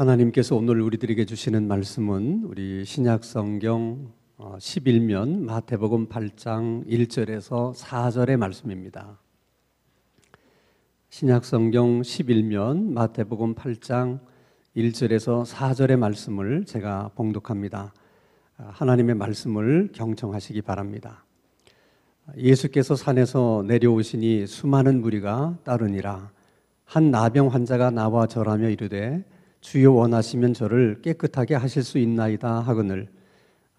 하나님께서 오늘 우리들에게 주시는 말씀은 우리 신약성경 11면 마태복음 8장 1절에서 4절의 말씀입니다. 신약성경 11면 마태복음 8장 1절에서 4절의 말씀을 제가 봉독합니다. 하나님의 말씀을 경청하시기 바랍니다. 예수께서 산에서 내려오시니 수많은 무리가 따르니라. 한 나병 환자가 나와 절하며 이르되 주여 원하시면 저를 깨끗하게 하실 수 있나이다 하거늘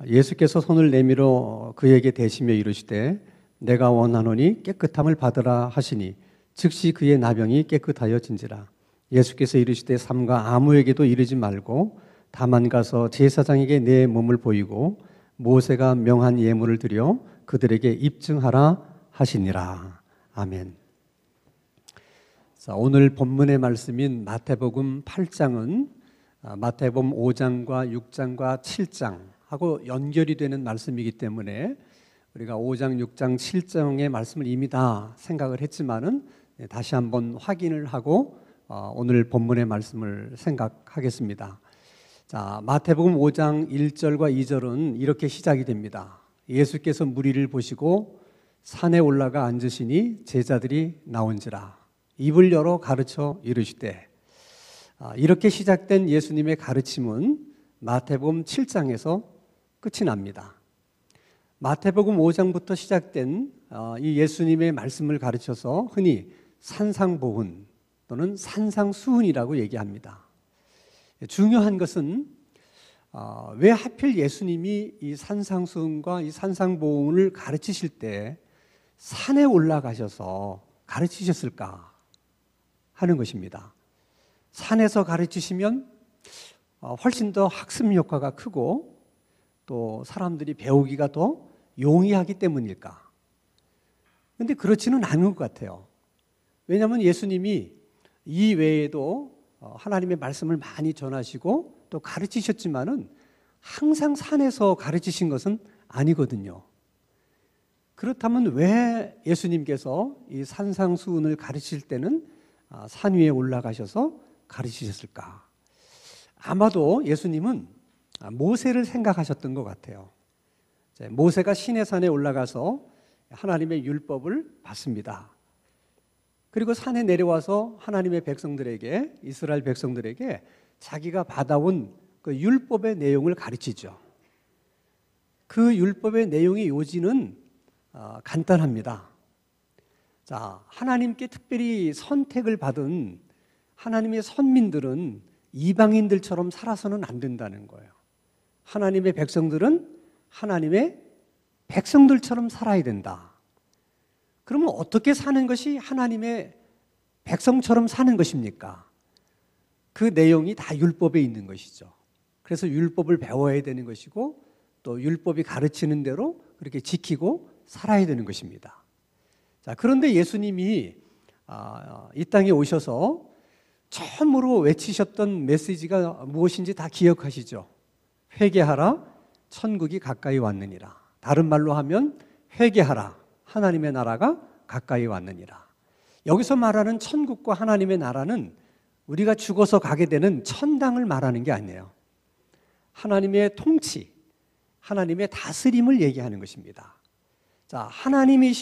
예수께서 손을 내밀어 그에게 대시며 이르시되 내가 원하노니 깨끗함을 받으라 하시니 즉시 그의 나병이 깨끗하여진지라. 예수께서 이르시되 삼가 아무에게도 이르지 말고 다만 가서 제사장에게 내 몸을 보이고 모세가 명한 예물을 드려 그들에게 입증하라 하시니라. 아멘. 자, 오늘 본문의 말씀인 마태복음 8장은 마태복음 5장과 6장과 7장하고 연결이 되는 말씀이기 때문에 우리가 5장, 6장, 7장의 말씀을 이미 다 생각을 했지만은 다시 한번 확인을 하고 오늘 본문의 말씀을 생각하겠습니다. 자, 마태복음 5장 1절과 2절은 이렇게 시작이 됩니다. 예수께서 무리를 보시고 산에 올라가 앉으시니 제자들이 나온지라. 입을 열어 가르쳐 이르시되. 이렇게 시작된 예수님의 가르침은 마태복음 7장에서 끝이 납니다. 마태복음 5장부터 시작된 이 예수님의 말씀을 가르쳐서 흔히 산상보훈 또는 산상수훈이라고 얘기합니다. 중요한 것은 왜 하필 예수님이 이 산상수훈과 이 산상보훈을 가르치실 때 산에 올라가셔서 가르치셨을까 하는 것입니다. 산에서 가르치시면 훨씬 더 학습 효과가 크고 또 사람들이 배우기가 더 용이하기 때문일까? 그런데 그렇지는 않은 것 같아요. 왜냐하면 예수님이 이 외에도 하나님의 말씀을 많이 전하시고 또 가르치셨지만은 항상 산에서 가르치신 것은 아니거든요. 그렇다면 왜 예수님께서 이 산상수훈을 가르칠 때는 산 위에 올라가셔서 가르치셨을까? 아마도 예수님은 모세를 생각하셨던 것 같아요. 모세가 시내산에 올라가서 하나님의 율법을 받습니다. 그리고 산에 내려와서 하나님의 백성들에게, 이스라엘 백성들에게 자기가 받아온 그 율법의 내용을 가르치죠. 그 율법의 내용의 요지는 간단합니다. 자, 하나님께 특별히 선택을 받은 하나님의 선민들은 이방인들처럼 살아서는 안 된다는 거예요. 하나님의 백성들은 하나님의 백성들처럼 살아야 된다. 그러면 어떻게 사는 것이 하나님의 백성처럼 사는 것입니까? 그 내용이 다 율법에 있는 것이죠. 그래서 율법을 배워야 되는 것이고 또 율법이 가르치는 대로 그렇게 지키고 살아야 되는 것입니다. 자, 그런데 예수님이 이 땅에 오셔서 처음으로 외치셨던 메시지가 무엇인지 다 기억하시죠? 회개하라, 천국이 가까이 왔느니라. 다른 말로 하면 회개하라, 하나님의 나라가 가까이 왔느니라. 여기서 말하는 천국과 하나님의 나라는 우리가 죽어서 가게 되는 천당을 말하는 게 아니에요. 하나님의 통치, 하나님의 다스림을 얘기하는 것입니다. 자, 하나님이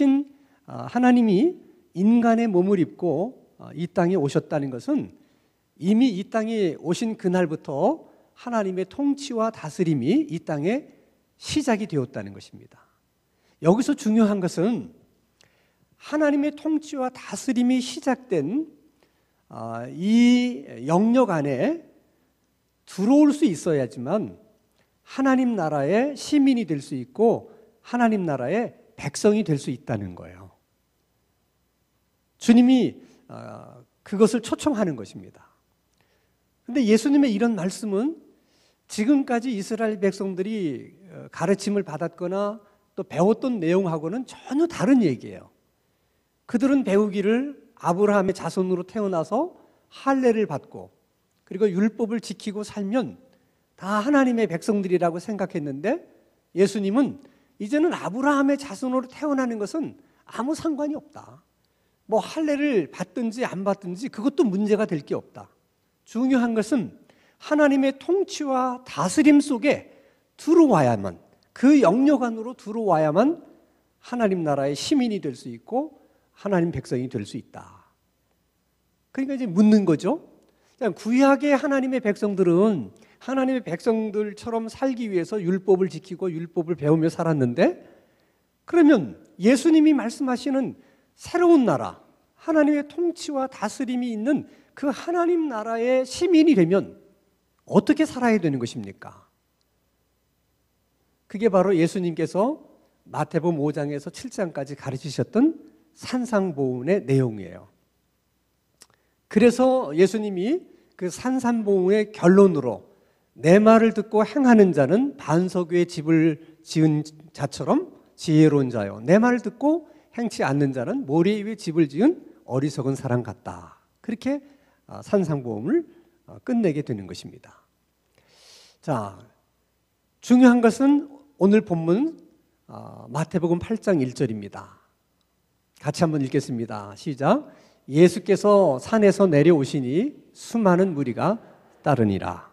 인간의 몸을 입고 이 땅에 오셨다는 것은 이미 이 땅에 오신 그날부터 하나님의 통치와 다스림이 이 땅에 시작이 되었다는 것입니다. 여기서 중요한 것은 하나님의 통치와 다스림이 시작된 이 영역 안에 들어올 수 있어야지만 하나님 나라의 시민이 될 수 있고 하나님 나라의 백성이 될 수 있다는 거예요. 주님이 그것을 초청하는 것입니다. 그런데 예수님의 이런 말씀은 지금까지 이스라엘 백성들이 가르침을 받았거나 또 배웠던 내용하고는 전혀 다른 얘기예요. 그들은 배우기를 아브라함의 자손으로 태어나서 할례를 받고 그리고 율법을 지키고 살면 다 하나님의 백성들이라고 생각했는데 예수님은 이제는 아브라함의 자손으로 태어나는 것은 아무 상관이 없다. 뭐 할례를 받든지 안 받든지 그것도 문제가 될 게 없다. 중요한 것은 하나님의 통치와 다스림 속에 들어와야만, 그 영역 안으로 들어와야만 하나님 나라의 시민이 될 수 있고 하나님 백성이 될 수 있다. 그러니까 이제 묻는 거죠. 구약의 하나님의 백성들은 하나님의 백성들처럼 살기 위해서 율법을 지키고 율법을 배우며 살았는데, 그러면 예수님이 말씀하시는 새로운 나라, 하나님의 통치와 다스림이 있는 그 하나님 나라의 시민이 되면 어떻게 살아야 되는 것입니까? 그게 바로 예수님께서 마태복음 5장에서 7장까지 가르치셨던 산상보훈의 내용이에요. 그래서 예수님이 그 산상보훈의 결론으로 내 말을 듣고 행하는 자는 반석 위에 집을 지은 자처럼 지혜로운 자요, 내 말을 듣고 행치 않는 자는 모래 위에 집을 지은 어리석은 사람 같다. 그렇게 산상보훈을 끝내게 되는 것입니다. 자, 중요한 것은 오늘 본문 마태복음 8장 1절입니다. 같이 한번 읽겠습니다. 시작. 예수께서 산에서 내려오시니 수많은 무리가 따르니라.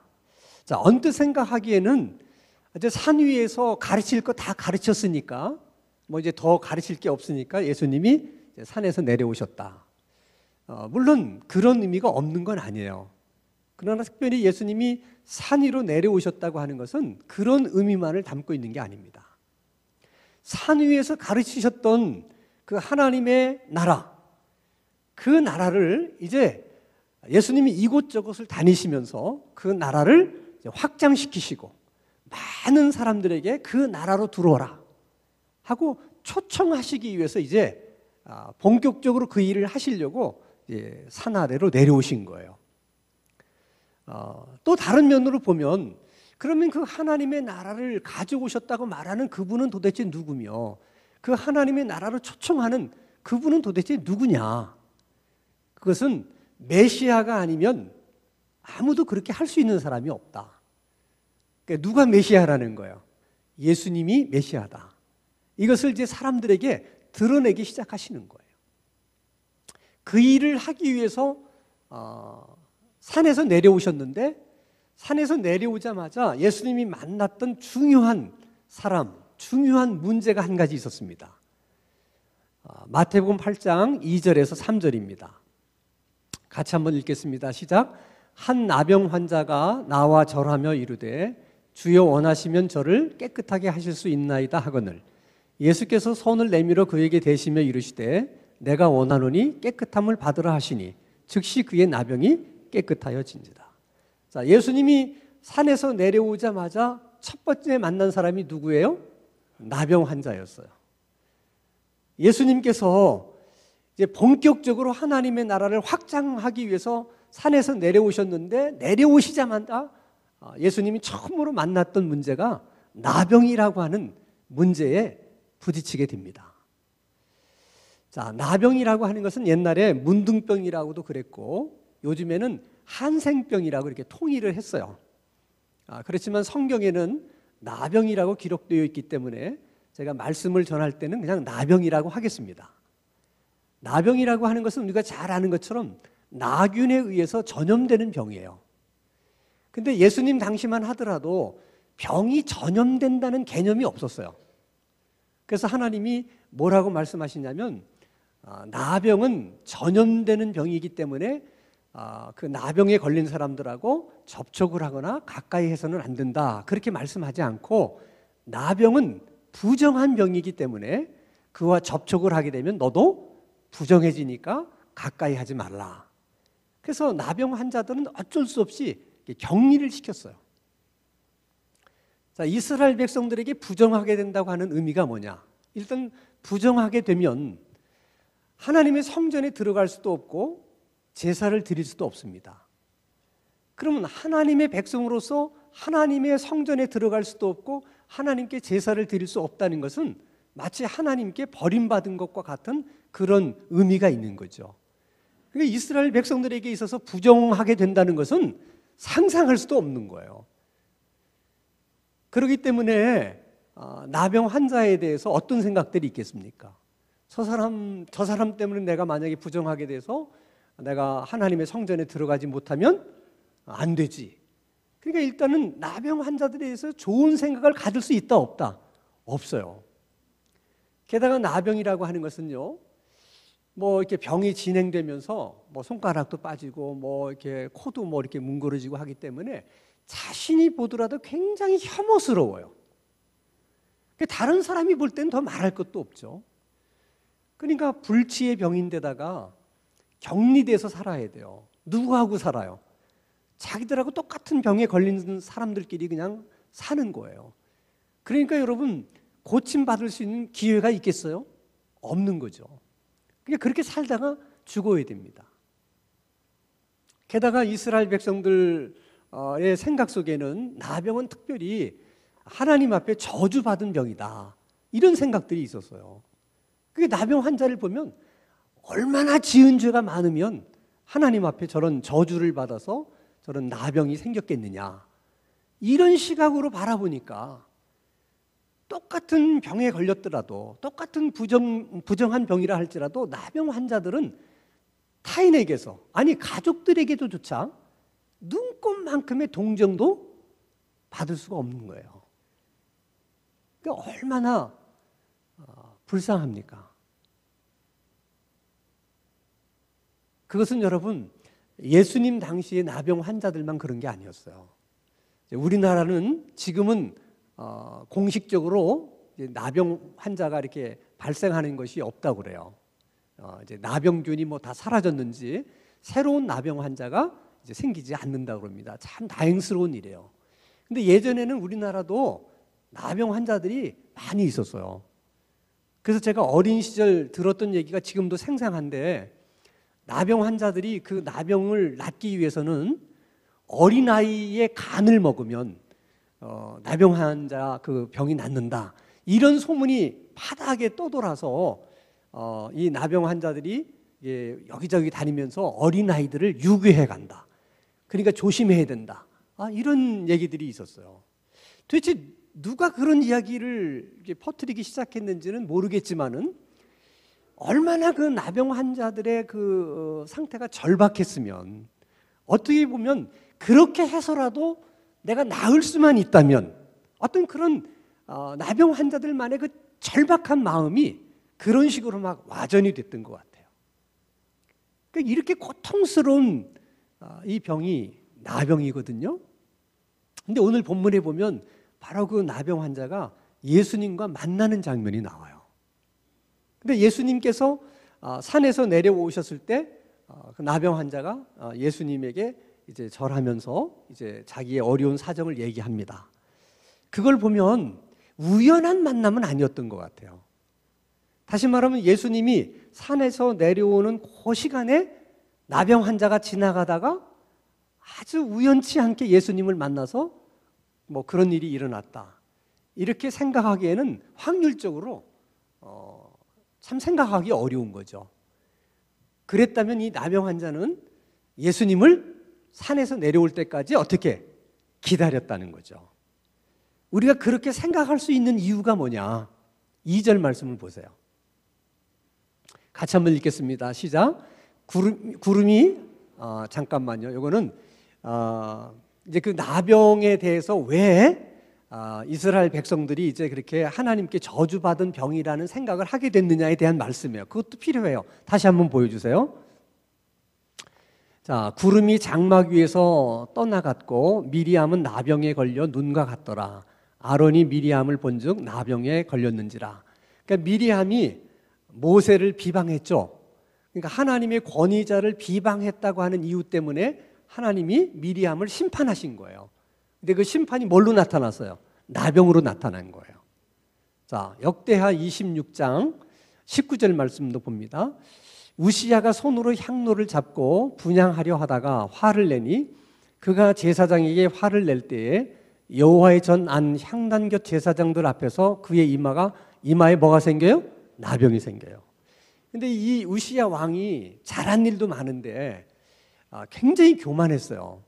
자, 언뜻 생각하기에는 이제 산 위에서 가르칠 거 다 가르쳤으니까 뭐 이제 더 가르칠 게 없으니까 예수님이 산에서 내려오셨다. 물론 그런 의미가 없는 건 아니에요. 그러나 특별히 예수님이 산 위로 내려오셨다고 하는 것은 그런 의미만을 담고 있는 게 아닙니다. 산 위에서 가르치셨던 그 하나님의 나라, 그 나라를 이제 예수님이 이곳저곳을 다니시면서 그 나라를 확장시키시고 많은 사람들에게 그 나라로 들어오라 하고 초청하시기 위해서 이제 본격적으로 그 일을 하시려고 산 아래로 내려오신 거예요. 또 다른 면으로 보면 그러면 그 하나님의 나라를 가져오셨다고 말하는 그분은 도대체 누구며 그 하나님의 나라를 초청하는 그분은 도대체 누구냐? 그것은 메시아가 아니면 아무도 그렇게 할 수 있는 사람이 없다. 그러니까 누가 메시아라는 거예요? 예수님이 메시아다. 이것을 이제 사람들에게 드러내기 시작하시는 거예요. 그 일을 하기 위해서 산에서 내려오셨는데, 산에서 내려오자마자 예수님이 만났던 중요한 사람, 중요한 문제가 한 가지 있었습니다. 마태복음 8장 2절에서 3절입니다. 같이 한번 읽겠습니다. 시작. 한 나병 환자가 나와 절하며 이르되 주여 원하시면 저를 깨끗하게 하실 수 있나이다 하거늘 예수께서 손을 내밀어 그에게 대시며 이르시되 내가 원하노니 깨끗함을 받으라 하시니 즉시 그의 나병이 깨끗하여진지다. 자, 예수님이 산에서 내려오자마자 첫 번째 만난 사람이 누구예요? 나병 환자였어요. 예수님께서 이제 본격적으로 하나님의 나라를 확장하기 위해서 산에서 내려오셨는데, 내려오시자마자 예수님이 처음으로 만났던 문제가 나병이라고 하는 문제에 부딪히게 됩니다. 자, 나병이라고 하는 것은 옛날에 문둥병이라고도 그랬고 요즘에는 한생병이라고 이렇게 통일을 했어요. 그렇지만 성경에는 나병이라고 기록되어 있기 때문에 제가 말씀을 전할 때는 그냥 나병이라고 하겠습니다. 나병이라고 하는 것은 우리가 잘 아는 것처럼 나균에 의해서 전염되는 병이에요. 근데 예수님 당시만 하더라도 병이 전염된다는 개념이 없었어요. 그래서 하나님이 뭐라고 말씀하시냐면 나병은 전염되는 병이기 때문에 그 나병에 걸린 사람들하고 접촉을 하거나 가까이 해서는 안 된다, 그렇게 말씀하지 않고 나병은 부정한 병이기 때문에 그와 접촉을 하게 되면 너도 부정해지니까 가까이 하지 말라. 그래서 나병 환자들은 어쩔 수 없이 격리를 시켰어요. 자, 이스라엘 백성들에게 부정하게 된다고 하는 의미가 뭐냐? 일단 부정하게 되면 하나님의 성전에 들어갈 수도 없고 제사를 드릴 수도 없습니다. 그러면 하나님의 백성으로서 하나님의 성전에 들어갈 수도 없고 하나님께 제사를 드릴 수 없다는 것은 마치 하나님께 버림받은 것과 같은 그런 의미가 있는 거죠. 그러니까 이스라엘 백성들에게 있어서 부정하게 된다는 것은 상상할 수도 없는 거예요. 그렇기 때문에 나병 환자에 대해서 어떤 생각들이 있겠습니까? 저 사람 때문에 내가 만약에 부정하게 돼서 내가 하나님의 성전에 들어가지 못하면 안 되지. 그러니까 일단은 나병 환자들에 대해서 좋은 생각을 가질 수 있다 없다? 없어요. 게다가 나병이라고 하는 것은요, 뭐 이렇게 병이 진행되면서 뭐 손가락도 빠지고 뭐 이렇게 코도 뭐 이렇게 뭉그러지고 하기 때문에 자신이 보더라도 굉장히 혐오스러워요. 다른 사람이 볼 때는 더 말할 것도 없죠. 그러니까 불치의 병인데다가 격리돼서 살아야 돼요. 누구하고 살아요? 자기들하고 똑같은 병에 걸린 사람들끼리 그냥 사는 거예요. 그러니까 여러분, 고침받을 수 있는 기회가 있겠어요? 없는 거죠. 그러니까 그렇게 살다가 죽어야 됩니다. 게다가 이스라엘 백성들의 생각 속에는 나병은 특별히 하나님 앞에 저주받은 병이다, 이런 생각들이 있었어요. 그게 나병 환자를 보면 얼마나 지은 죄가 많으면 하나님 앞에 저런 저주를 받아서 저런 나병이 생겼겠느냐, 이런 시각으로 바라보니까 똑같은 병에 걸렸더라도, 똑같은 부정한 병이라 할지라도 나병 환자들은 타인에게서, 아니 가족들에게도 조차 눈꼽만큼의 동정도 받을 수가 없는 거예요. 그러니까 얼마나 불쌍합니까? 그것은 여러분, 예수님 당시의 나병 환자들만 그런 게 아니었어요. 우리나라는 지금은 공식적으로 나병 환자가 이렇게 발생하는 것이 없다고 그래요. 이제 나병균이 뭐 다 사라졌는지 새로운 나병 환자가 이제 생기지 않는다고 그럽니다. 참 다행스러운 일이에요. 근데 예전에는 우리나라도 나병 환자들이 많이 있었어요. 그래서 제가 어린 시절 들었던 얘기가 지금도 생생한데, 나병 환자들이 그 나병을 낫기 위해서는 어린아이의 간을 먹으면 나병 환자 그 병이 낫는다, 이런 소문이 파다하게 떠돌아서 이 나병 환자들이 여기저기 다니면서 어린아이들을 유괴해 간다, 그러니까 조심해야 된다, 이런 얘기들이 있었어요. 도대체 누가 그런 이야기를 퍼뜨리기 시작했는지는 모르겠지만은 얼마나 그 나병 환자들의 그 상태가 절박했으면, 어떻게 보면 그렇게 해서라도 내가 나을 수만 있다면, 어떤 그런 나병 환자들만의 그 절박한 마음이 그런 식으로 막 와전이 됐던 것 같아요. 그러니까 이렇게 고통스러운 이 병이 나병이거든요. 근데 오늘 본문에 보면 바로 그 나병 환자가 예수님과 만나는 장면이 나와요. 근데 예수님께서 산에서 내려오셨을 때 그 나병 환자가 예수님에게 이제 절하면서 이제 자기의 어려운 사정을 얘기합니다. 그걸 보면 우연한 만남은 아니었던 것 같아요. 다시 말하면 예수님이 산에서 내려오는 그 시간에 나병 환자가 지나가다가 아주 우연치 않게 예수님을 만나서 뭐 그런 일이 일어났다, 이렇게 생각하기에는 확률적으로 참 생각하기 어려운 거죠. 그랬다면 이 나병 환자는 예수님을 산에서 내려올 때까지 어떻게 기다렸다는 거죠. 우리가 그렇게 생각할 수 있는 이유가 뭐냐? 2절 말씀을 보세요. 같이 한번 읽겠습니다. 시작. 구름이 잠깐만요. 이거는 이제 그 나병에 대해서 왜 이스라엘 백성들이 이제 그렇게 하나님께 저주받은 병이라는 생각을 하게 됐느냐에 대한 말씀이에요. 그것도 필요해요. 다시 한번 보여주세요. 자, 구름이 장막 위에서 떠나갔고 미리암은 나병에 걸려 눈과 같더라. 아론이 미리암을 본즉 나병에 걸렸는지라. 그러니까 미리암이 모세를 비방했죠. 그러니까 하나님의 권위자를 비방했다고 하는 이유 때문에 하나님이 미리암을 심판하신 거예요. 근데 그 심판이 뭘로 나타났어요? 나병으로 나타난 거예요. 자, 역대하 26장 19절 말씀도 봅니다. 우시야가 손으로 향로를 잡고 분향하려 하다가 화를 내니 그가 제사장에게 화를 낼 때에 여호와의 전 안 향단곁 제사장들 앞에서 그의 이마에 뭐가 생겨요? 나병이 생겨요. 근데 이 우시야 왕이 잘한 일도 많은데 굉장히 교만했어요.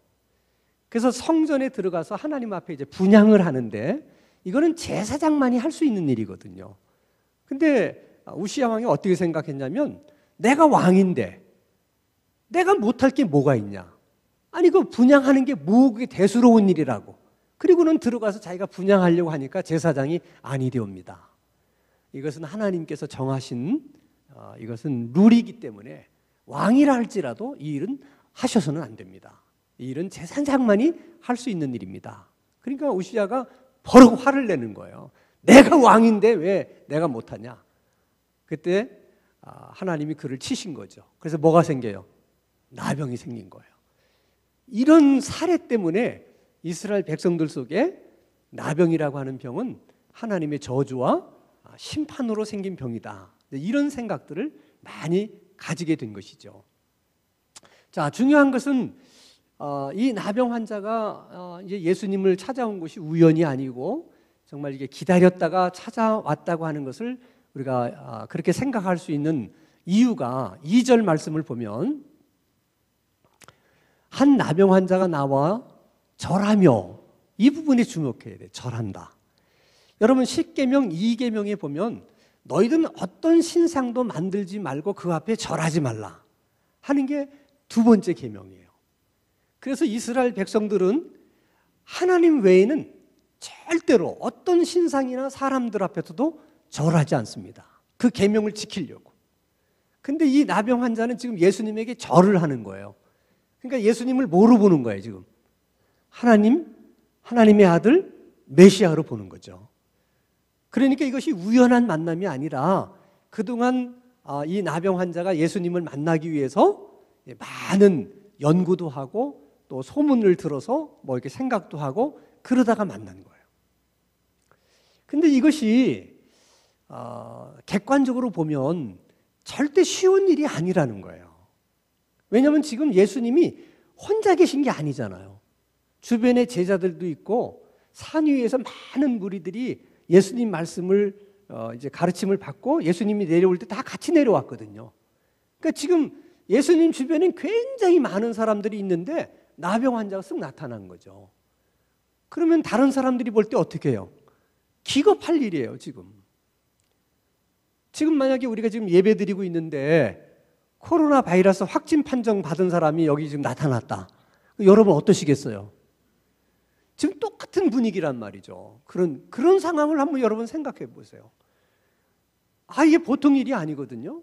그래서 성전에 들어가서 하나님 앞에 이제 분향을 하는데 이거는 제사장만이 할 수 있는 일이거든요. 근데 우시야 왕이 어떻게 생각했냐면, 내가 왕인데 내가 못할 게 뭐가 있냐? 아니 그 분향하는 게 뭐 그게 대수로운 일이라고. 그리고는 들어가서 자기가 분향하려고 하니까 제사장이 아니되옵니다. 이것은 하나님께서 정하신 이것은 룰이기 때문에 왕이라 할지라도 이 일은 하셔서는 안 됩니다. 이 일은 제사장만이 할 수 있는 일입니다. 그러니까 우시야가 버럭 화를 내는 거예요. 내가 왕인데 왜 내가 못하냐. 그때 하나님이 그를 치신 거죠. 그래서 뭐가 생겨요? 나병이 생긴 거예요. 이런 사례 때문에 이스라엘 백성들 속에 나병이라고 하는 병은 하나님의 저주와 심판으로 생긴 병이다. 이런 생각들을 많이 가지게 된 것이죠. 자, 중요한 것은 이 나병 환자가 이제 예수님을 찾아온 것이 우연이 아니고 정말 이게 기다렸다가 찾아왔다고 하는 것을 우리가 그렇게 생각할 수 있는 이유가 2절 말씀을 보면 한 나병 환자가 나와 절하며, 이 부분에 주목해야 돼. 절한다. 여러분 10계명 2계명에 보면 너희들은 어떤 신상도 만들지 말고 그 앞에 절하지 말라 하는 게 두 번째 계명이에요. 그래서 이스라엘 백성들은 하나님 외에는 절대로 어떤 신상이나 사람들 앞에서도 절하지 않습니다. 그 계명을 지키려고. 근데 이 나병 환자는 지금 예수님에게 절을 하는 거예요. 그러니까 예수님을 뭐로 보는 거예요, 지금? 하나님의 아들 메시아로 보는 거죠. 그러니까 이것이 우연한 만남이 아니라 그동안 이 나병 환자가 예수님을 만나기 위해서 많은 연구도 하고 또 소문을 들어서 뭐 이렇게 생각도 하고 그러다가 만난 거예요. 근데 이것이 객관적으로 보면 절대 쉬운 일이 아니라는 거예요. 왜냐하면 지금 예수님이 혼자 계신 게 아니잖아요. 주변에 제자들도 있고 산 위에서 많은 무리들이 예수님 말씀을 이제 가르침을 받고 예수님이 내려올 때 다 같이 내려왔거든요. 그러니까 지금 예수님 주변에 굉장히 많은 사람들이 있는데 나병 환자가 쓱 나타난 거죠. 그러면 다른 사람들이 볼 때 어떻게 해요? 기겁할 일이에요, 지금. 지금 만약에 우리가 지금 예배 드리고 있는데 코로나 바이러스 확진 판정 받은 사람이 여기 지금 나타났다. 여러분 어떠시겠어요? 지금 똑같은 분위기란 말이죠. 그런 상황을 한번 여러분 생각해 보세요. 이게 보통 일이 아니거든요.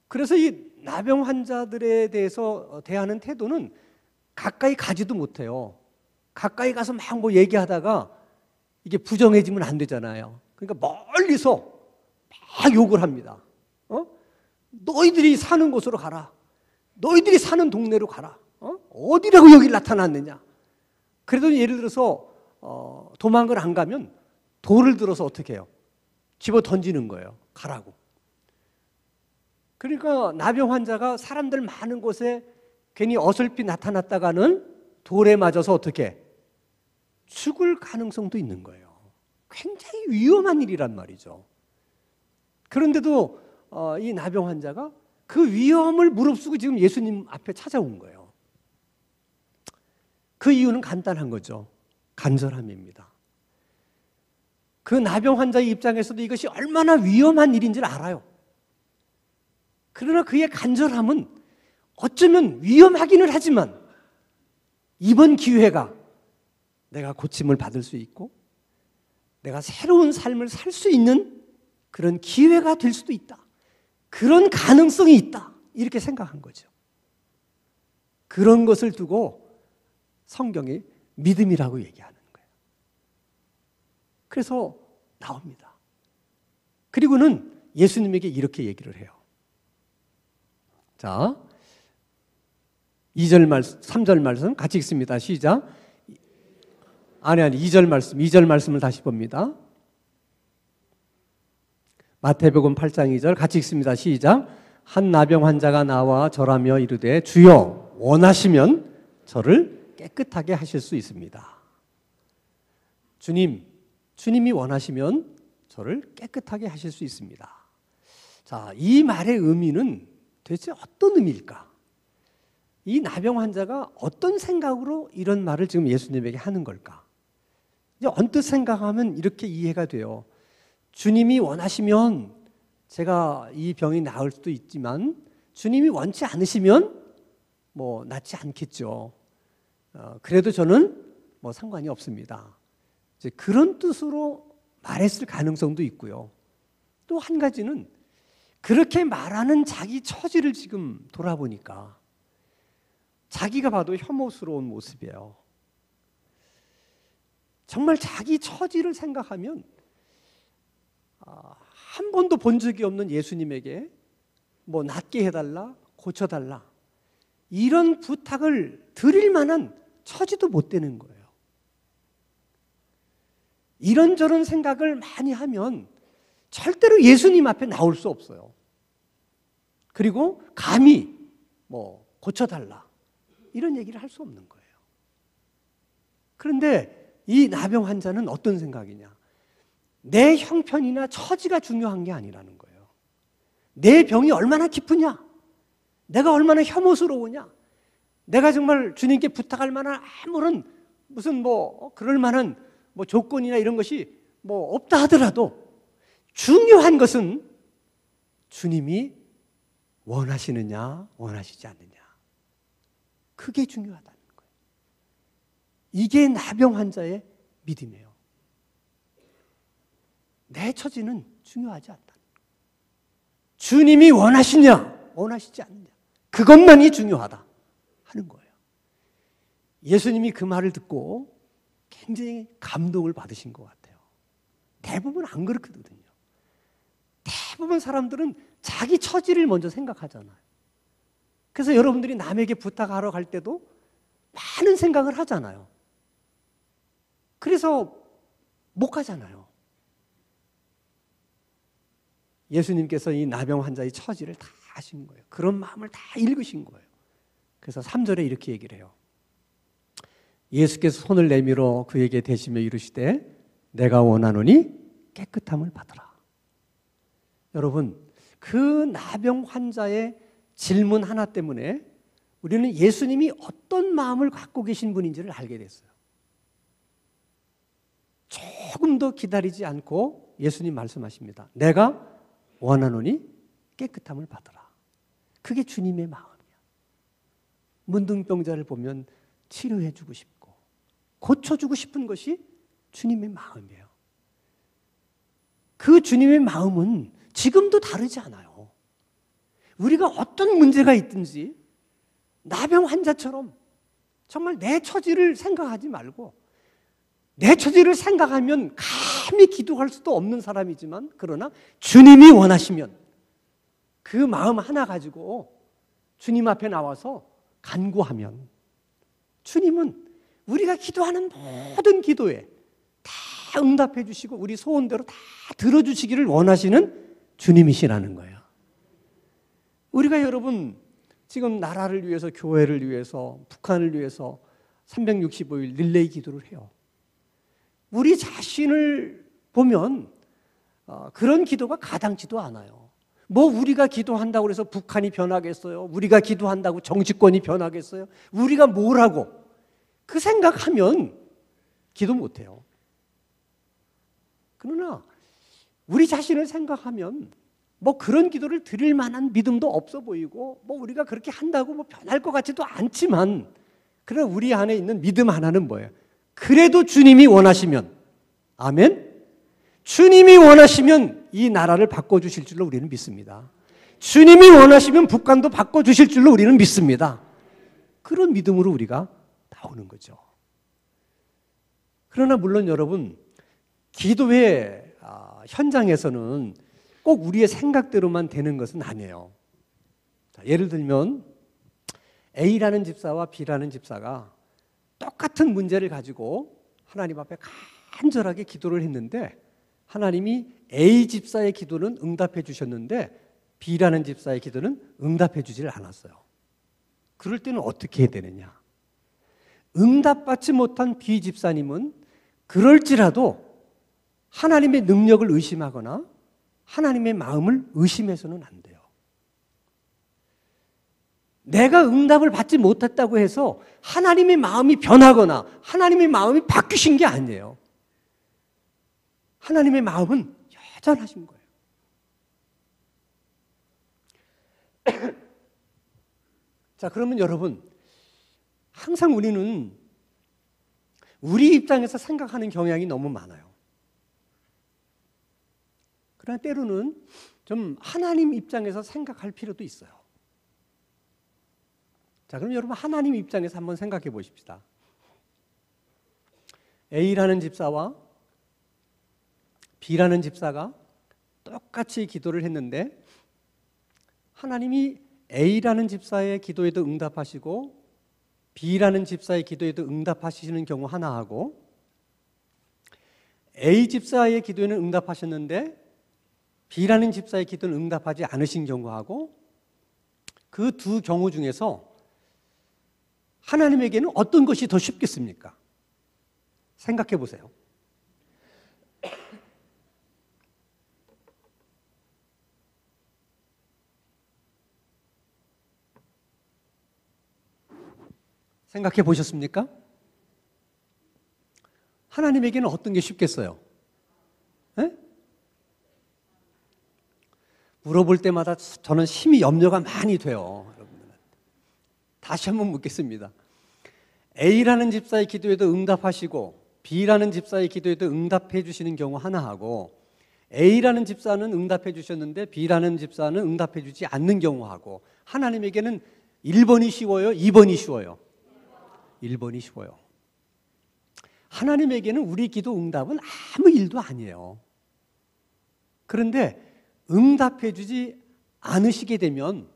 그래서 이 나병 환자들에 대해서 대하는 태도는 가까이 가지도 못해요. 가까이 가서 막 뭐 얘기하다가 이게 부정해지면 안 되잖아요. 그러니까 멀리서 막 욕을 합니다. 너희들이 사는 곳으로 가라. 너희들이 사는 동네로 가라. 어디라고 여기 나타났느냐. 그래도 예를 들어서 도망을 안 가면 돌을 들어서 어떻게 해요? 집어 던지는 거예요. 가라고. 그러니까 나병 환자가 사람들 많은 곳에 괜히 어설피 나타났다가는 돌에 맞아서 어떻게 죽을 가능성도 있는 거예요. 굉장히 위험한 일이란 말이죠. 그런데도 이 나병 환자가 그 위험을 무릅쓰고 지금 예수님 앞에 찾아온 거예요. 그 이유는 간단한 거죠. 간절함입니다. 그 나병 환자의 입장에서도 이것이 얼마나 위험한 일인지를 알아요. 그러나 그의 간절함은 어쩌면 위험하기는 하지만 이번 기회가 내가 고침을 받을 수 있고 내가 새로운 삶을 살 수 있는 그런 기회가 될 수도 있다. 그런 가능성이 있다. 이렇게 생각한 거죠. 그런 것을 두고 성경이 믿음이라고 얘기하는 거예요. 그래서 나옵니다. 그리고는 예수님에게 이렇게 얘기를 해요. 자, 2절 말씀, 3절 말씀 같이 읽습니다. 시작. 2절 말씀을 다시 봅니다. 마태복음 8장 2절 같이 읽습니다. 시작. 한 나병 환자가 나와 절하며 이르되 주여 원하시면 저를 깨끗하게 하실 수 있습니다. 주님이 원하시면 저를 깨끗하게 하실 수 있습니다. 자, 이 말의 의미는 도대체 어떤 의미일까? 이 나병 환자가 어떤 생각으로 이런 말을 지금 예수님에게 하는 걸까? 이제 언뜻 생각하면 이렇게 이해가 돼요. 주님이 원하시면 제가 이 병이 나을 수도 있지만 주님이 원치 않으시면 뭐 낫지 않겠죠. 그래도 저는 뭐 상관이 없습니다. 이제 그런 뜻으로 말했을 가능성도 있고요. 또 한 가지는 그렇게 말하는 자기 처지를 지금 돌아보니까 자기가 봐도 혐오스러운 모습이에요. 정말 자기 처지를 생각하면 한 번도 본 적이 없는 예수님에게 뭐 낫게 해달라, 고쳐달라 이런 부탁을 드릴 만한 처지도 못 되는 거예요. 이런저런 생각을 많이 하면 절대로 예수님 앞에 나올 수 없어요. 그리고 감히 뭐 고쳐달라 이런 얘기를 할 수 없는 거예요. 그런데 이 나병 환자는 어떤 생각이냐? 내 형편이나 처지가 중요한 게 아니라는 거예요. 내 병이 얼마나 깊으냐? 내가 얼마나 혐오스러우냐? 내가 정말 주님께 부탁할 만한 아무런 무슨 뭐 그럴 만한 뭐 조건이나 이런 것이 뭐 없다 하더라도 중요한 것은 주님이 원하시느냐 원하시지 않느냐 그게 중요하다는 거예요. 이게 나병 환자의 믿음이에요. 내 처지는 중요하지 않다. 주님이 원하시냐 원하시지 않느냐 그것만이 중요하다 하는 거예요. 예수님이 그 말을 듣고 굉장히 감동을 받으신 것 같아요. 대부분 안 그렇거든요. 대부분 사람들은 자기 처지를 먼저 생각하잖아요. 그래서 여러분들이 남에게 부탁하러 갈 때도 많은 생각을 하잖아요. 그래서 못 가잖아요. 예수님께서 이 나병 환자의 처지를 다 아신 거예요. 그런 마음을 다 읽으신 거예요. 그래서 3절에 이렇게 얘기를 해요. 예수께서 손을 내밀어 그에게 대시며 이르시되 내가 원하노니 깨끗함을 받으라. 여러분, 그 나병 환자의 질문 하나 때문에 우리는 예수님이 어떤 마음을 갖고 계신 분인지를 알게 됐어요. 조금 더 기다리지 않고 예수님 말씀하십니다. 내가 원하노니 깨끗함을 받으라. 그게 주님의 마음이야. 문둥병자를 보면 치료해주고 싶고 고쳐주고 싶은 것이 주님의 마음이에요. 그 주님의 마음은 지금도 다르지 않아요. 우리가 어떤 문제가 있든지 나병 환자처럼 정말 내 처지를 생각하지 말고 내 처지를 생각하면 감히 기도할 수도 없는 사람이지만 그러나 주님이 원하시면 그 마음 하나 가지고 주님 앞에 나와서 간구하면 주님은 우리가 기도하는 모든 기도에 다 응답해 주시고 우리 소원대로 다 들어주시기를 원하시는 주님이시라는 거예요. 우리가 여러분 지금 나라를 위해서 교회를 위해서 북한을 위해서 365일 릴레이 기도를 해요. 우리 자신을 보면 그런 기도가 가당치도 않아요. 뭐 우리가 기도한다고 해서 북한이 변하겠어요? 우리가 기도한다고 정치권이 변하겠어요? 우리가 뭘 하고 그 생각하면 기도 못해요. 그러나 우리 자신을 생각하면 뭐 그런 기도를 드릴 만한 믿음도 없어 보이고 뭐 우리가 그렇게 한다고 뭐 변할 것 같지도 않지만 그러나 우리 안에 있는 믿음 하나는 뭐예요? 그래도 주님이 원하시면 아멘? 주님이 원하시면 이 나라를 바꿔주실 줄로 우리는 믿습니다. 주님이 원하시면 북한도 바꿔주실 줄로 우리는 믿습니다. 그런 믿음으로 우리가 나오는 거죠. 그러나 물론 여러분 기도의 현장에서는 꼭 우리의 생각대로만 되는 것은 아니에요. 자, 예를 들면 A라는 집사와 B라는 집사가 똑같은 문제를 가지고 하나님 앞에 간절하게 기도를 했는데 하나님이 A 집사의 기도는 응답해 주셨는데 B라는 집사의 기도는 응답해 주질 않았어요. 그럴 때는 어떻게 해야 되느냐? 응답받지 못한 B 집사님은 그럴지라도 하나님의 능력을 의심하거나 하나님의 마음을 의심해서는 안 돼요. 내가 응답을 받지 못했다고 해서 하나님의 마음이 변하거나 하나님의 마음이 바뀌신 게 아니에요. 하나님의 마음은 여전하신 거예요. 자, 그러면 여러분, 항상 우리는 우리 입장에서 생각하는 경향이 너무 많아요. 그러나 때로는 좀 하나님 입장에서 생각할 필요도 있어요. 자, 그럼 여러분 하나님 입장에서 한번 생각해 보십시다. A라는 집사와 B라는 집사가 똑같이 기도를 했는데 하나님이 A라는 집사의 기도에도 응답하시고 B라는 집사의 기도에도 응답하시는 경우 하나하고 A 집사의 기도에는 응답하셨는데 B라는 집사의 기도는 응답하지 않으신 경우하고 그 두 경우 중에서 하나님에게는 어떤 것이 더 쉽겠습니까? 생각해 보세요. 생각해 보셨습니까? 하나님에게는 어떤 게 쉽겠어요? 네? 물어볼 때마다 저는 심히 염려가 많이 돼요. 다시 한번 묻겠습니다. A라는 집사의 기도에도 응답하시고 B라는 집사의 기도에도 응답해 주시는 경우 하나하고 A라는 집사는 응답해 주셨는데 B라는 집사는 응답해 주지 않는 경우하고 하나님에게는 1번이 쉬워요? 2번이 쉬워요? 1번이 쉬워요. 하나님에게는 우리 기도 응답은 아무 일도 아니에요. 그런데 응답해 주지 않으시게 되면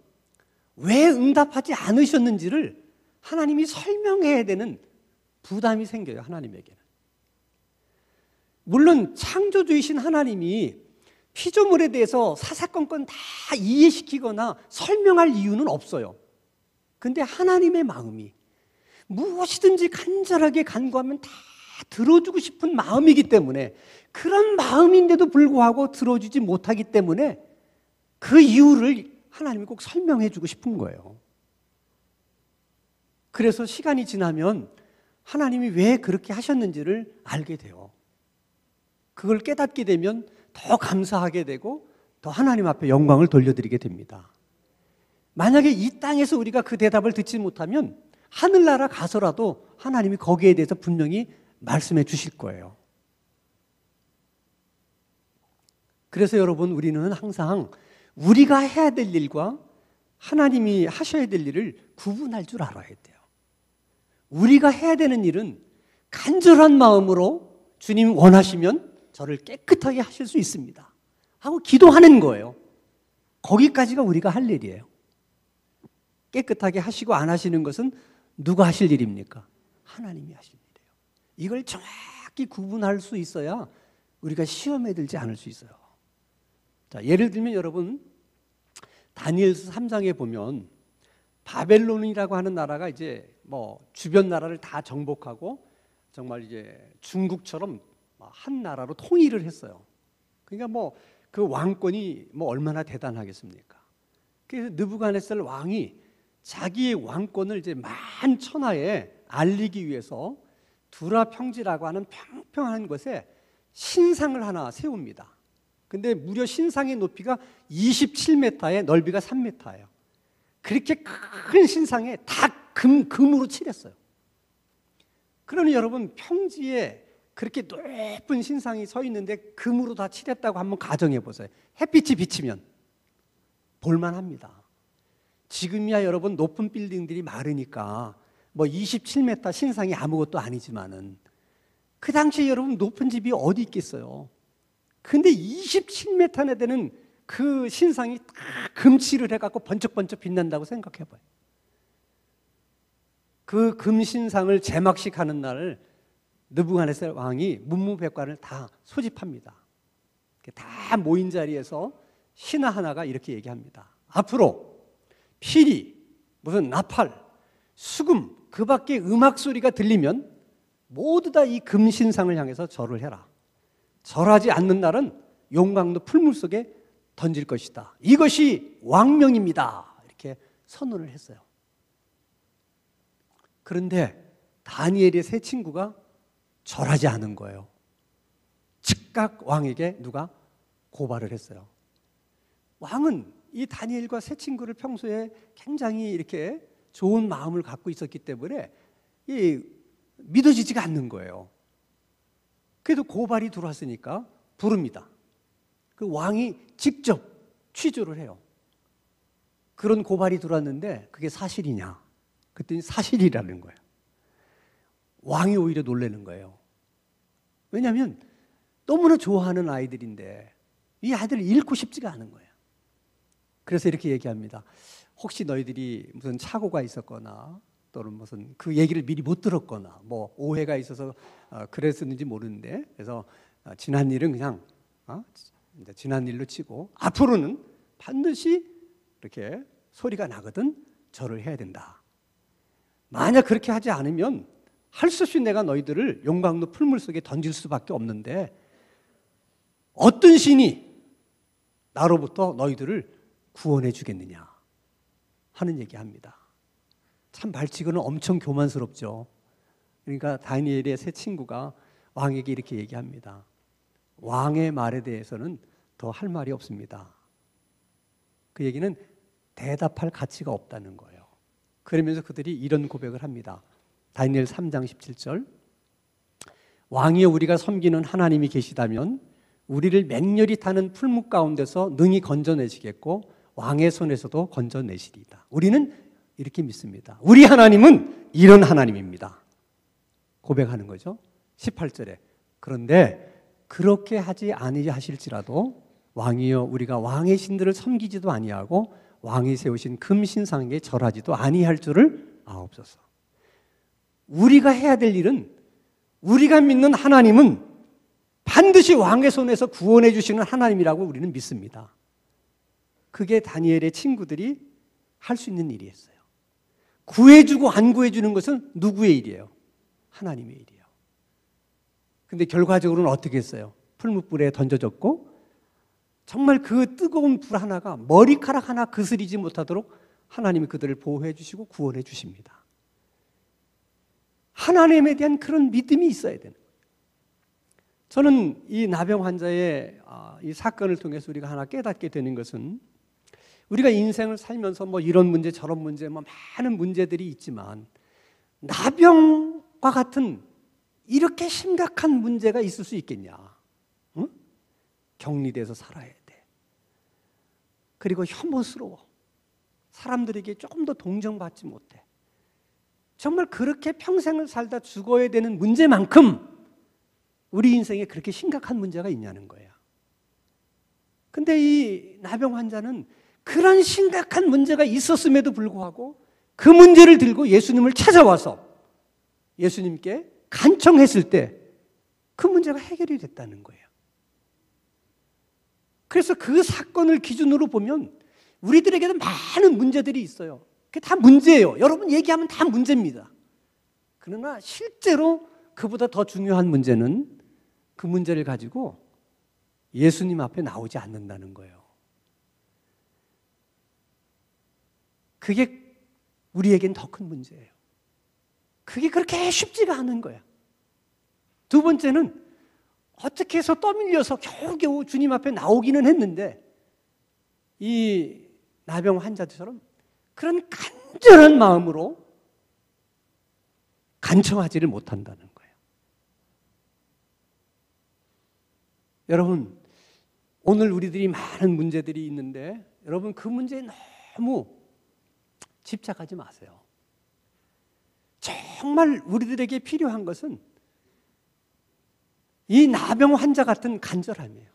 왜 응답하지 않으셨는지를 하나님이 설명해야 되는 부담이 생겨요. 하나님에게는. 물론 창조주이신 하나님이 피조물에 대해서 사사건건 다 이해시키거나 설명할 이유는 없어요. 근데 하나님의 마음이 무엇이든지 간절하게 간구하면 다 들어주고 싶은 마음이기 때문에 그런 마음인데도 불구하고 들어주지 못하기 때문에 그 이유를 하나님이 꼭 설명해 주고 싶은 거예요. 그래서 시간이 지나면 하나님이 왜 그렇게 하셨는지를 알게 돼요. 그걸 깨닫게 되면 더 감사하게 되고 더 하나님 앞에 영광을 돌려드리게 됩니다. 만약에 이 땅에서 우리가 그 대답을 듣지 못하면 하늘나라 가서라도 하나님이 거기에 대해서 분명히 말씀해 주실 거예요. 그래서 여러분 우리는 항상 우리가 해야 될 일과 하나님이 하셔야 될 일을 구분할 줄 알아야 돼요. 우리가 해야 되는 일은 간절한 마음으로 주님 원하시면 저를 깨끗하게 하실 수 있습니다 하고 기도하는 거예요. 거기까지가 우리가 할 일이에요. 깨끗하게 하시고 안 하시는 것은 누가 하실 일입니까? 하나님이 하실 일이에요. 이걸 정확히 구분할 수 있어야 우리가 시험에 들지 않을 수 있어요. 자, 예를 들면 여러분 다니엘서 3장에 보면 바벨론이라고 하는 나라가 이제 뭐 주변 나라를 다 정복하고 정말 이제 중국처럼 한 나라로 통일을 했어요. 그러니까 뭐 그 왕권이 뭐 얼마나 대단하겠습니까? 그래서 느부갓네살 왕이 자기의 왕권을 이제 만천하에 알리기 위해서 두라 평지라고 하는 평평한 곳에 신상을 하나 세웁니다. 근데 무려 신상의 높이가 27m에 넓이가 3m예요. 그렇게 큰 신상에 다 금으로 칠했어요. 그러니 여러분 평지에 그렇게 높은 신상이 서 있는데 금으로 다 칠했다고 한번 가정해 보세요. 햇빛이 비치면 볼만합니다. 지금이야 여러분 높은 빌딩들이 많으니까 뭐 27m 신상이 아무것도 아니지만은 그 당시에 여러분 높은 집이 어디 있겠어요. 근데 27m나 되는 그 신상이 다 금칠을 해갖고 번쩍번쩍 빛난다고 생각해봐요. 그 금신상을 제막식 하는 날 느부갓네살 왕이 문무백관을 다 소집합니다. 다 모인 자리에서 신하 하나가 이렇게 얘기합니다. 앞으로 피리, 무슨 나팔, 수금 그 밖에 음악 소리가 들리면 모두 다 이 금신상을 향해서 절을 해라. 절하지 않는 날은 용광로 풀물 속에 던질 것이다. 이것이 왕명입니다. 이렇게 선언을 했어요. 그런데 다니엘의 세 친구가 절하지 않은 거예요. 즉각 왕에게 누가 고발을 했어요. 왕은 이 다니엘과 세 친구를 평소에 굉장히 이렇게 좋은 마음을 갖고 있었기 때문에 이 믿어지지가 않는 거예요. 그래도 고발이 들어왔으니까 부릅니다. 그 왕이 직접 취조를 해요. 그런 고발이 들어왔는데 그게 사실이냐? 그랬더니 사실이라는 거예요. 왕이 오히려 놀라는 거예요. 왜냐하면 너무나 좋아하는 아이들인데 이 아이들을 잃고 싶지가 않은 거예요. 그래서 이렇게 얘기합니다. 혹시 너희들이 무슨 착오가 있었거나 또는 무슨 그 얘기를 미리 못 들었거나 뭐 오해가 있어서 그랬었는지 모르는데, 그래서 지난 일은 그냥 이제 지난 일로 치고 앞으로는 반드시 이렇게 소리가 나거든 절을 해야 된다. 만약 그렇게 하지 않으면 할 수 없이 내가 너희들을 용광로 풀물 속에 던질 수밖에 없는데 어떤 신이 나로부터 너희들을 구원해 주겠느냐 하는 얘기합니다. 참 말치고는 엄청 교만스럽죠. 그러니까 다니엘의 세 친구가 왕에게 이렇게 얘기합니다. 왕의 말에 대해서는 더 할 말이 없습니다. 그 얘기는 대답할 가치가 없다는 거예요. 그러면서 그들이 이런 고백을 합니다. 다니엘 3장 17절, 왕이여 우리가 섬기는 하나님이 계시다면 우리를 맹렬히 타는 풀무 가운데서 능히 건져내시겠고 왕의 손에서도 건져내시리이다. 우리는 이렇게 믿습니다. 우리 하나님은 이런 하나님입니다. 고백하는 거죠. 18절에 그런데 그렇게 하지 아니하실지라도 왕이여 우리가 왕의 신들을 섬기지도 아니하고 왕이 세우신 금신상에 절하지도 아니할 줄을 아옵소서. 우리가 해야 될 일은, 우리가 믿는 하나님은 반드시 왕의 손에서 구원해 주시는 하나님이라고 우리는 믿습니다. 그게 다니엘의 친구들이 할 수 있는 일이었어요. 구해주고 안 구해주는 것은 누구의 일이에요? 하나님의 일이에요. 근데 결과적으로는 어떻게 했어요? 풀무불에 던져졌고 정말 그 뜨거운 불 하나가 머리카락 하나 그스리지 못하도록 하나님이 그들을 보호해 주시고 구원해 주십니다. 하나님에 대한 그런 믿음이 있어야 되는 거예요. 저는 이 나병 환자의 이 사건을 통해서 우리가 하나 깨닫게 되는 것은, 우리가 인생을 살면서 뭐 이런 문제 저런 문제 뭐 많은 문제들이 있지만 나병과 같은 이렇게 심각한 문제가 있을 수 있겠냐? 응? 격리돼서 살아야 돼. 그리고 혐오스러워. 사람들에게 조금 더 동정받지 못해. 정말 그렇게 평생을 살다 죽어야 되는 문제만큼 우리 인생에 그렇게 심각한 문제가 있냐는 거야. 근데 이 나병 환자는 그런 심각한 문제가 있었음에도 불구하고 그 문제를 들고 예수님을 찾아와서 예수님께 간청했을 때 그 문제가 해결이 됐다는 거예요. 그래서 그 사건을 기준으로 보면 우리들에게도 많은 문제들이 있어요. 그게 다 문제예요. 여러분 얘기하면 다 문제입니다. 그러나 실제로 그보다 더 중요한 문제는 그 문제를 가지고 예수님 앞에 나오지 않는다는 거예요. 그게 우리에겐 더 큰 문제예요. 그게 그렇게 쉽지가 않은 거야. 두 번째는 어떻게 해서 떠밀려서 겨우겨우 주님 앞에 나오기는 했는데 이 나병 환자처럼 그런 간절한 마음으로 간청하지를 못한다는 거예요. 여러분, 오늘 우리들이 많은 문제들이 있는데 여러분 그 문제에 너무 집착하지 마세요. 정말 우리들에게 필요한 것은 이 나병 환자 같은 간절함이에요.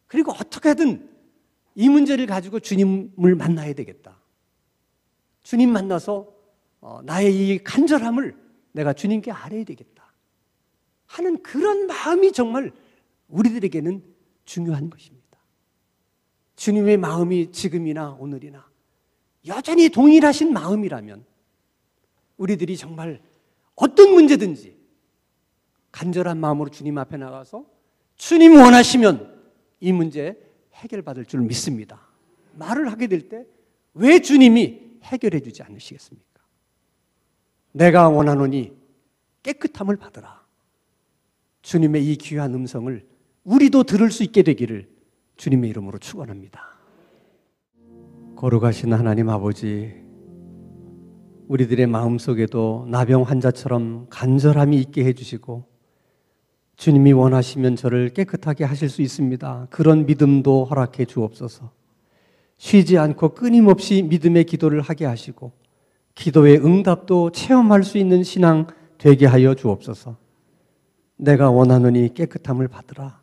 그리고 어떻게든 이 문제를 가지고 주님을 만나야 되겠다. 주님 만나서 나의 이 간절함을 내가 주님께 아뢰야 되겠다 하는 그런 마음이 정말 우리들에게는 중요한 것입니다. 주님의 마음이 지금이나 오늘이나 여전히 동일하신 마음이라면 우리들이 정말 어떤 문제든지 간절한 마음으로 주님 앞에 나가서 주님 원하시면 이 문제 해결받을 줄 믿습니다. 말을 하게 될 때 왜 주님이 해결해 주지 않으시겠습니까? 내가 원하노니 깨끗함을 받으라. 주님의 이 귀한 음성을 우리도 들을 수 있게 되기를 주님의 이름으로 축원합니다. 거룩하신 하나님 아버지, 우리들의 마음속에도 나병 환자처럼 간절함이 있게 해주시고 주님이 원하시면 저를 깨끗하게 하실 수 있습니다. 그런 믿음도 허락해 주옵소서. 쉬지 않고 끊임없이 믿음의 기도를 하게 하시고 기도의 응답도 체험할 수 있는 신앙 되게 하여 주옵소서. 내가 원하노니 깨끗함을 받으라.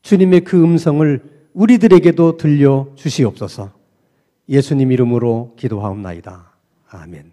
주님의 그 음성을 우리들에게도 들려 주시옵소서. 예수님 이름으로 기도하옵나이다. 아멘.